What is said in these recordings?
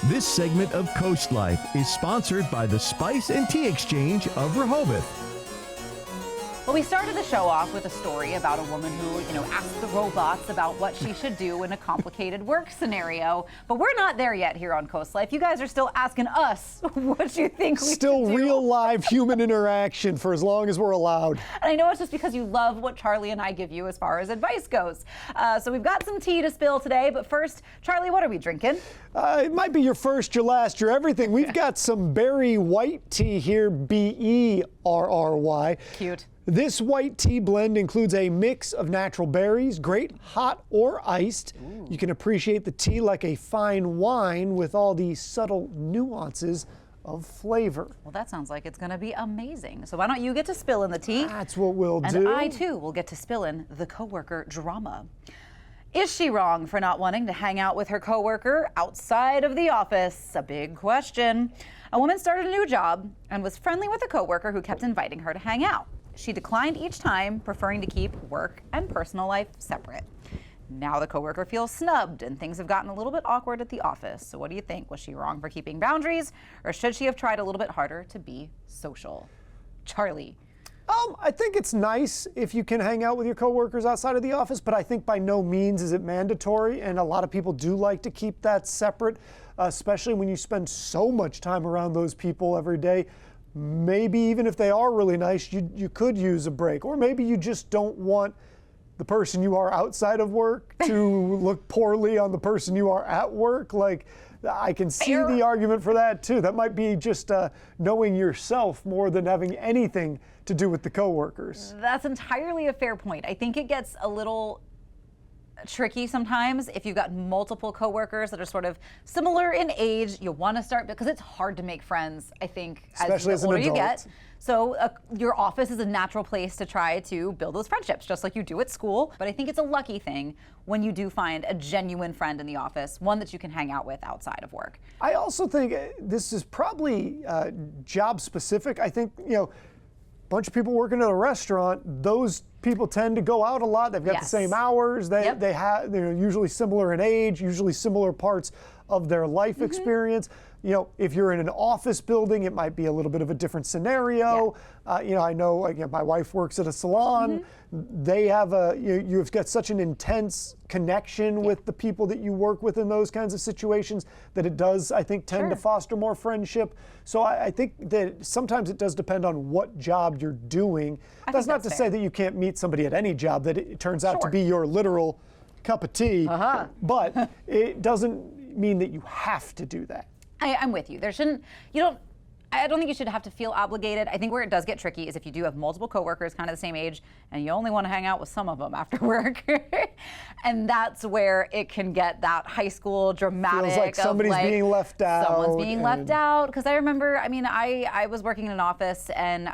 This segment of Coast Life is sponsored by the Spice and Tea Exchange of Rehoboth. Well, we started the show off with a story about a woman who, asked the robots about what she should do in a complicated work scenario. But we're not there yet here on CoastLife. You guys are still asking us what you think we Still should do. real live human interaction for as long as we're allowed. And I know it's just because you love what Charlie and I give you as far as advice goes. So we've got some tea to spill today. But first, Charlie, what are we drinking? It might be your first, your last, your everything. We've got some berry white tea here, Berry. Cute. This white tea blend includes a mix of natural berries, great hot or iced. Ooh. You can appreciate the tea like a fine wine with all the subtle nuances of flavor. Well, that sounds like it's going to be amazing. So why don't you get to spill in the tea? That's what we'll do. And I, too, will get to spill in the coworker drama. Is she wrong for not wanting to hang out with her coworker outside of the office? A big question. A woman started a new job and was friendly with a coworker who kept inviting her to hang out. She declined each time, preferring to keep work and personal life separate. Now the coworker feels snubbed and things have gotten a little bit awkward at the office. So what do you think? Was she wrong for keeping boundaries, or should she have tried a little bit harder to be social? Charlie. I think it's nice if you can hang out with your coworkers outside of the office, but I think by no means is it mandatory, and a lot of people do like to keep that separate, especially when you spend so much time around those people every day. Maybe even if they are really nice, you could use a break. Or maybe you just don't want the person you are outside of work to look poorly on the person you are at work. Like, I can see the argument for that too. That might be just knowing yourself more than having anything to do with the coworkers. That's entirely a fair point. I think it gets a little tricky sometimes if you've got multiple coworkers that are sort of similar in age. You want to start, because it's hard to make friends, I think, especially as the older you get. So your office is a natural place to try to build those friendships, just like you do at school. But I think it's a lucky thing when you do find a genuine friend in the office, one that you can hang out with outside of work. I also think this is probably job specific. I think, bunch of people working at a restaurant, those people tend to go out a lot. They've got the same hours. They're usually similar in age, usually similar parts of their life experience. If you're in an office building, it might be a little bit of a different scenario. I know my wife works at a salon. They have you've got such an intense connection with the people that you work with in those kinds of situations that it does, I think, tend to foster more friendship. So I think that sometimes it does depend on what job you're doing. That's not to say that you can't meet somebody at any job that it turns out to be your literal cup of tea, but it doesn't mean that you have to do that. I'm with you. I don't think you should have to feel obligated. I think where it does get tricky is if you do have multiple coworkers kind of the same age and you only want to hang out with some of them after work. And that's where it can get that high school dramatic. Feels like somebody's being left out. Someone's being left out. Because I remember, I was working in an office and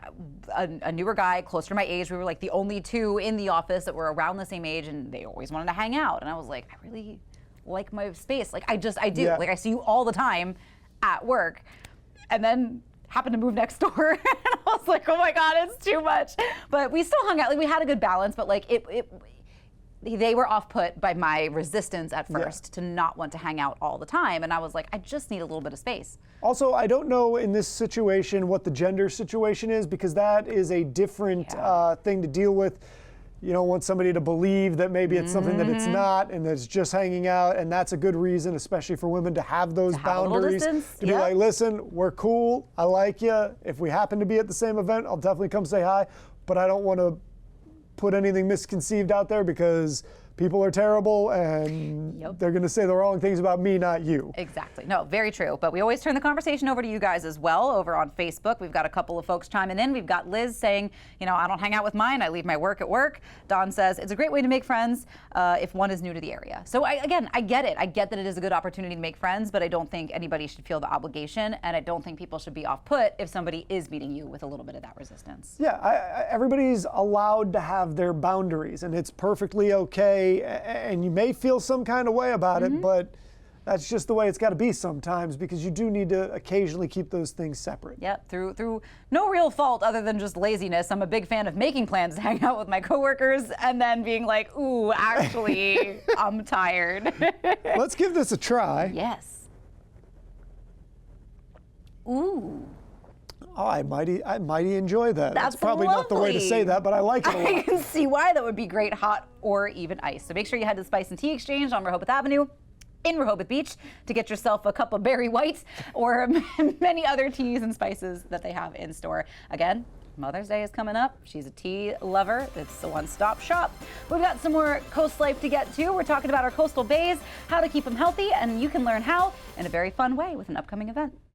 a newer guy closer to my age, we were like the only two in the office that were around the same age, and they always wanted to hang out. And I was like, I really like my space. Like I do. Yeah. Like I see you all the time at work. And then happened to move next door. And I was like, oh my God, it's too much. But we still hung out. Like we had a good balance, but like they were off put by my resistance at first to not want to hang out all the time. And I was like, I just need a little bit of space. Also, I don't know in this situation what the gender situation is, because that is a different thing to deal with. You don't want somebody to believe that maybe it's something that it's not, and that it's just hanging out, and that's a good reason, especially for women, to have those boundaries. To be like, listen, we're cool, I like you. If we happen to be at the same event, I'll definitely come say hi, but I don't want to put anything misconceived out there, because people are terrible and they're going to say the wrong things about me, not you. Exactly. No, very true. But we always turn the conversation over to you guys as well over on Facebook. We've got a couple of folks chiming in. We've got Liz saying, I don't hang out with mine. I leave my work at work. Don says it's a great way to make friends if one is new to the area. So I get it. I get that it is a good opportunity to make friends, but I don't think anybody should feel the obligation, and I don't think people should be off put if somebody is meeting you with a little bit of that resistance. Yeah, everybody's allowed to have their boundaries, and it's perfectly okay. And you may feel some kind of way about it, but that's just the way it's got to be sometimes, because you do need to occasionally keep those things separate. Yep, through no real fault other than just laziness. I'm a big fan of making plans to hang out with my coworkers and then being like, ooh, actually, I'm tired. Let's give this a try. Yes. Ooh. Oh, I mighty enjoy that. That's probably not the way to say that, but I like it a lot. I can see why that would be great, hot or even iced. So make sure you head to the Spice and Tea Exchange on Rehoboth Avenue in Rehoboth Beach to get yourself a cup of Berry White or many other teas and spices that they have in store. Again, Mother's Day is coming up. She's a tea lover. It's a one-stop shop. We've got some more Coast Life to get to. We're talking about our coastal bays, how to keep them healthy, and you can learn how in a very fun way with an upcoming event.